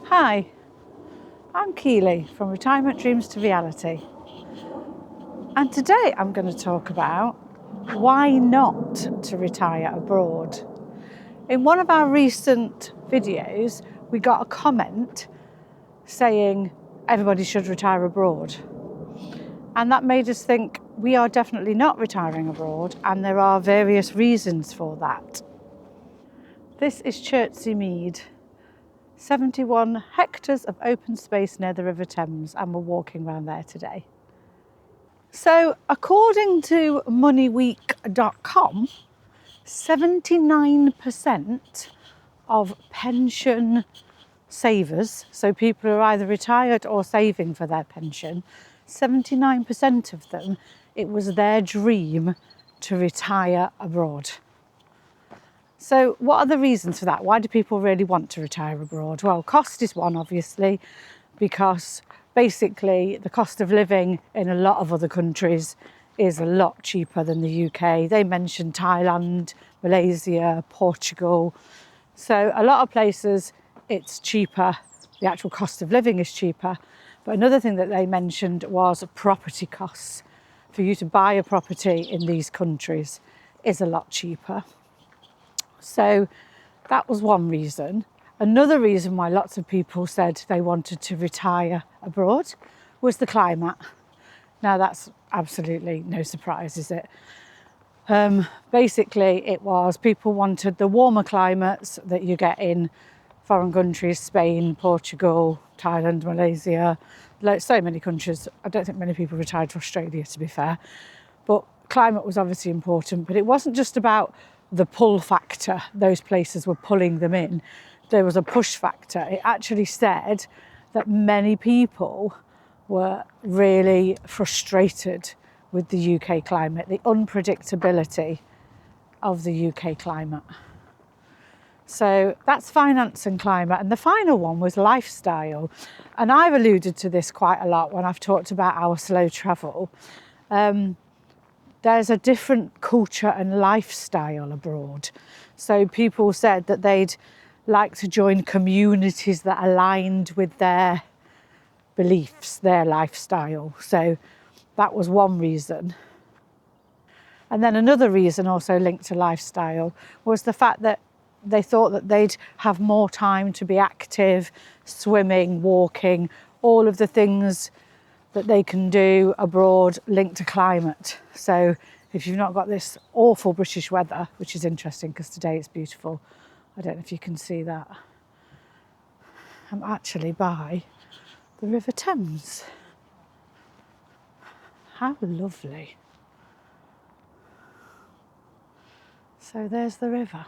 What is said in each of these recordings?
Hi, I'm Keely from Retirement Dreams to Reality, and today I'm going to talk about why not to retire abroad. In one of our recent videos, we got a comment saying everybody should retire abroad, and that made us think we are definitely not retiring abroad, and there are various reasons for that. This is Chertsey Mead. 71 hectares of open space near the River Thames, and we're walking around there today. So according to moneyweek.com, 79% of pension savers, so people who are either retired or saving for their pension, 79% of them, it was their dream to retire abroad. So what are the reasons for that? Why do people really want to retire abroad? Well, cost is one, obviously, because basically the cost of living in a lot of other countries is a lot cheaper than the UK. They mentioned Thailand, Malaysia, Portugal. So a lot of places it's cheaper, the actual cost of living is cheaper. But another thing that they mentioned was property costs. For you to buy a property in these countries is a lot cheaper. So that was one reason. Another reason why lots of people said they wanted to retire abroad was the climate. Now that's absolutely no surprise, is it? Basically it was people wanted the warmer climates that you get in foreign countries, Spain, Portugal, Thailand, Malaysia, like so many countries. I don't think many people retired to Australia, to be fair. But climate was obviously important, but it wasn't just about the pull factor. Those places were pulling them in. There was a push factor. It actually said that many people were really frustrated with the UK climate, the unpredictability of the UK climate. So that's finance and climate. And the final one was lifestyle. And I've alluded to this quite a lot when I've talked about our slow travel. There's a different culture and lifestyle abroad. So people said that they'd like to join communities that aligned with their beliefs, their lifestyle. So that was one reason. And then another reason also linked to lifestyle was the fact that they thought that they'd have more time to be active, swimming, walking, all of the things that they can do abroad linked to climate. So if you've not got this awful British weather, which is interesting because today it's beautiful, I don't know if you can see that. I'm actually by the River Thames. How lovely. So there's the river.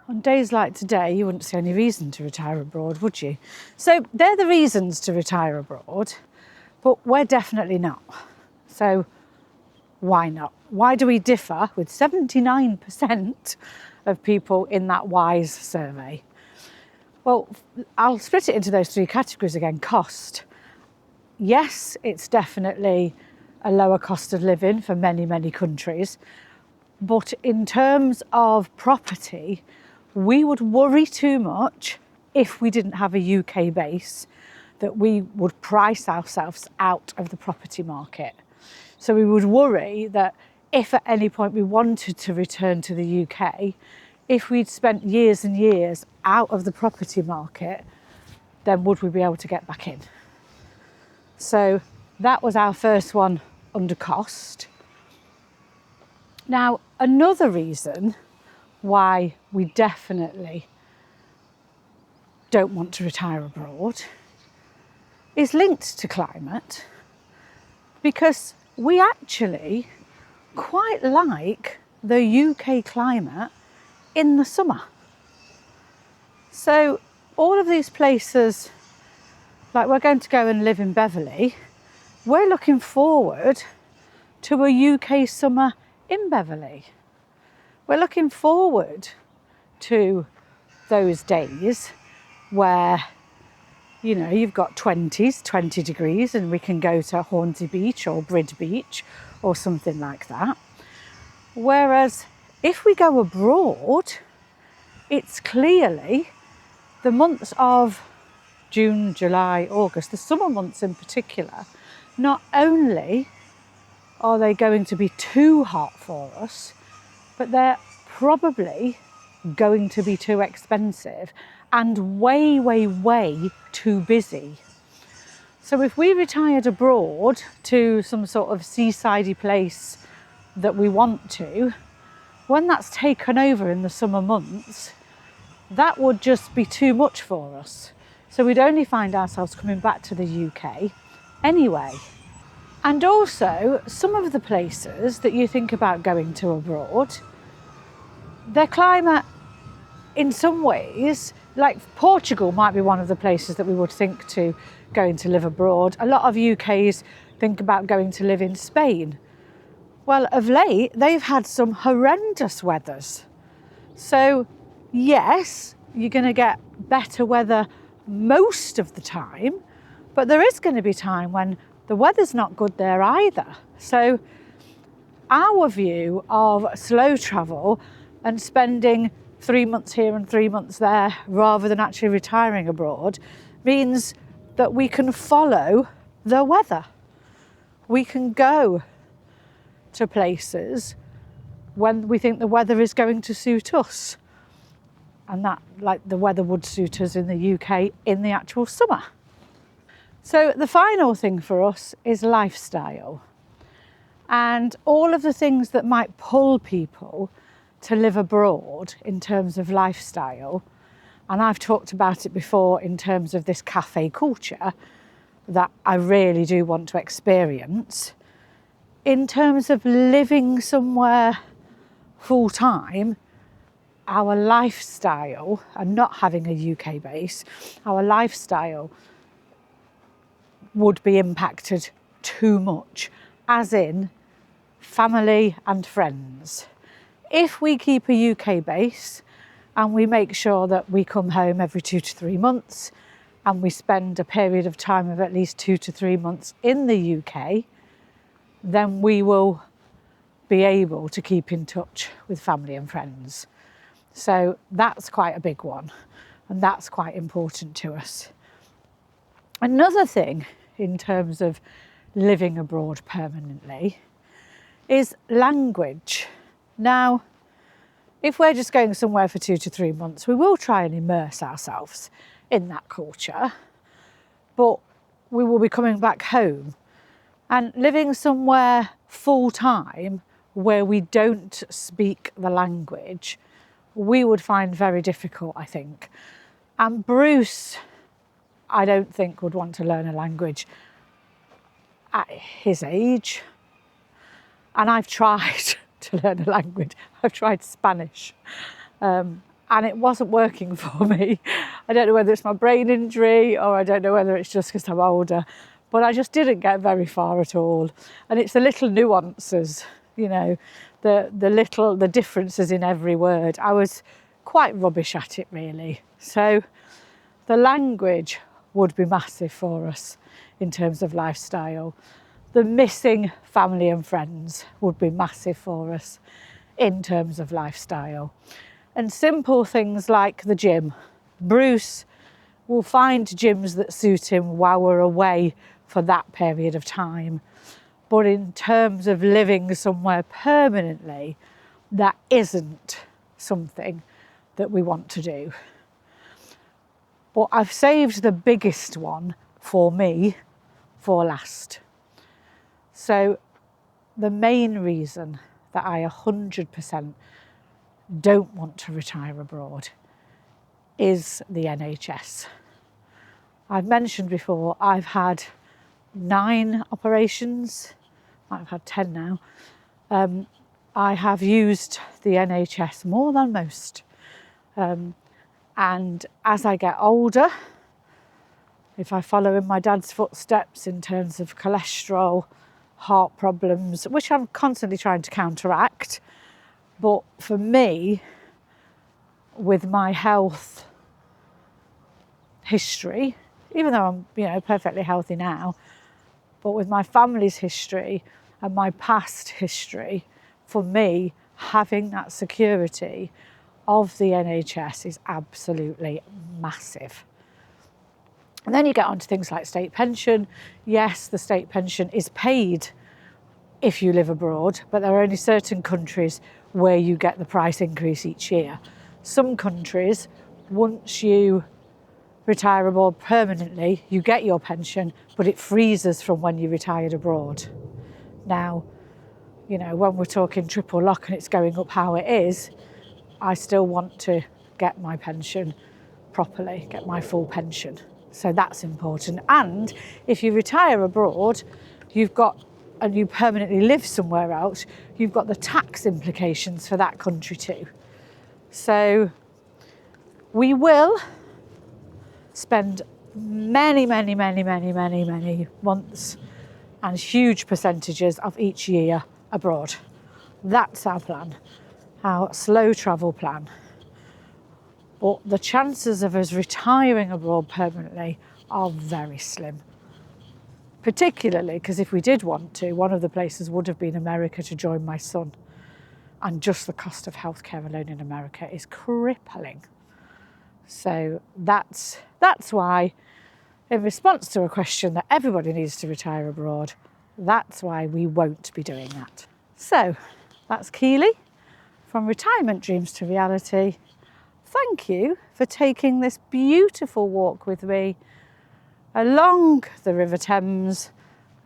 On days like today, you wouldn't see any reason to retire abroad, would you? So they're the reasons to retire abroad, but we're definitely not. So why not? Why do we differ with 79% of people in that WISE survey? Well, I'll split it into those three categories again. Cost. Yes, it's definitely a lower cost of living for many, many countries. But in terms of property, we would worry too much if we didn't have a UK base that we would price ourselves out of the property market. So we would worry that if at any point we wanted to return to the UK, if we'd spent years and years out of the property market, then would we be able to get back in? So that was our first one under cost. Now, another reason why we definitely don't want to retire abroad is linked to climate, because we actually quite like the UK climate in the summer. So all of these places, like we're going to go and live in Beverley, we're looking forward to a UK summer in Beverley. We're looking forward to those days where, you know, you've got 20 degrees and we can go to Hornsey Beach or Brid Beach or something like that. Whereas if we go abroad, it's clearly the months of June, July, August, the summer months in particular, not only are they going to be too hot for us, but they're probably going to be too expensive and way, way, way too busy. So if we retired abroad to some sort of seasidey place that we want to, when that's taken over in the summer months, that would just be too much for us. So we'd only find ourselves coming back to the UK anyway. And also, some of the places that you think about going to abroad, their climate in some ways, like Portugal might be one of the places that we would think to going to live abroad. A lot of UKs think about going to live in Spain. Well, of late, they've had some horrendous weathers. So, yes, you're going to get better weather most of the time, but there is going to be time when the weather's not good there either. So, our view of slow travel and spending 3 months here and 3 months there rather than actually retiring abroad means that we can follow the weather. We can go to places when we think the weather is going to suit us, and that, like, the weather would suit us in the UK in the actual summer. So the final thing for us is lifestyle, and all of the things that might pull people to live abroad in terms of lifestyle. And I've talked about it before in terms of this cafe culture that I really do want to experience. In terms of living somewhere full time, our lifestyle, and not having a UK base, our lifestyle would be impacted too much, as in family and friends. If we keep a UK base and we make sure that we come home every 2 to 3 months and we spend a period of time of at least 2 to 3 months in the UK, then we will be able to keep in touch with family and friends. So that's quite a big one, and that's quite important to us. Another thing in terms of living abroad permanently is language. Now, if we're just going somewhere for 2 to 3 months, we will try and immerse ourselves in that culture, but we will be coming back home. And living somewhere full time where we don't speak the language, we would find very difficult, I think. And Bruce, I don't think, would want to learn a language at his age. And I've tried to learn a language. I've tried Spanish, and it wasn't working for me. I don't know whether it's my brain injury or I don't know whether it's just because I'm older, but I just didn't get very far at all. And it's the little nuances, you know, the differences in every word. I was quite rubbish at it, really. So the language would be massive for us in terms of lifestyle. The missing family and friends would be massive for us in terms of lifestyle. And simple things like the gym. Bruce will find gyms that suit him while we're away for that period of time. But in terms of living somewhere permanently, that isn't something that we want to do. But I've saved the biggest one for me for last. So the main reason that I 100% don't want to retire abroad is the NHS. I've mentioned before, I've had 9 operations, I've had 10 now. I have used the NHS more than most. And as I get older, if I follow in my dad's footsteps in terms of cholesterol, heart problems, which I'm constantly trying to counteract, but for me, with my health history, even though I'm, perfectly healthy now, but with my family's history and my past history, for me, having that security of the NHS is absolutely massive. And then you get on to things like state pension. Yes, the state pension is paid if you live abroad, but there are only certain countries where you get the price increase each year. Some countries, once you retire abroad permanently, you get your pension, but it freezes from when you retired abroad. Now, you know, when we're talking triple lock and it's going up how it is, I still want to get my pension properly, get my full pension. So that's important. And if you retire abroad, and you permanently live somewhere else, you've got the tax implications for that country too. So we will spend many months and huge percentages of each year abroad. That's our plan, our slow travel plan. But the chances of us retiring abroad permanently are very slim. Particularly because if we did want to, one of the places would have been America to join my son. And just the cost of healthcare alone in America is crippling. So that's why, in response to a question that everybody needs to retire abroad, that's why we won't be doing that. So that's Keely, from retirement dreams to reality. Thank you for taking this beautiful walk with me along the River Thames,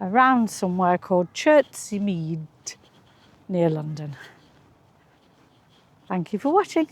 around somewhere called Chertsey Mead near London. Thank you for watching.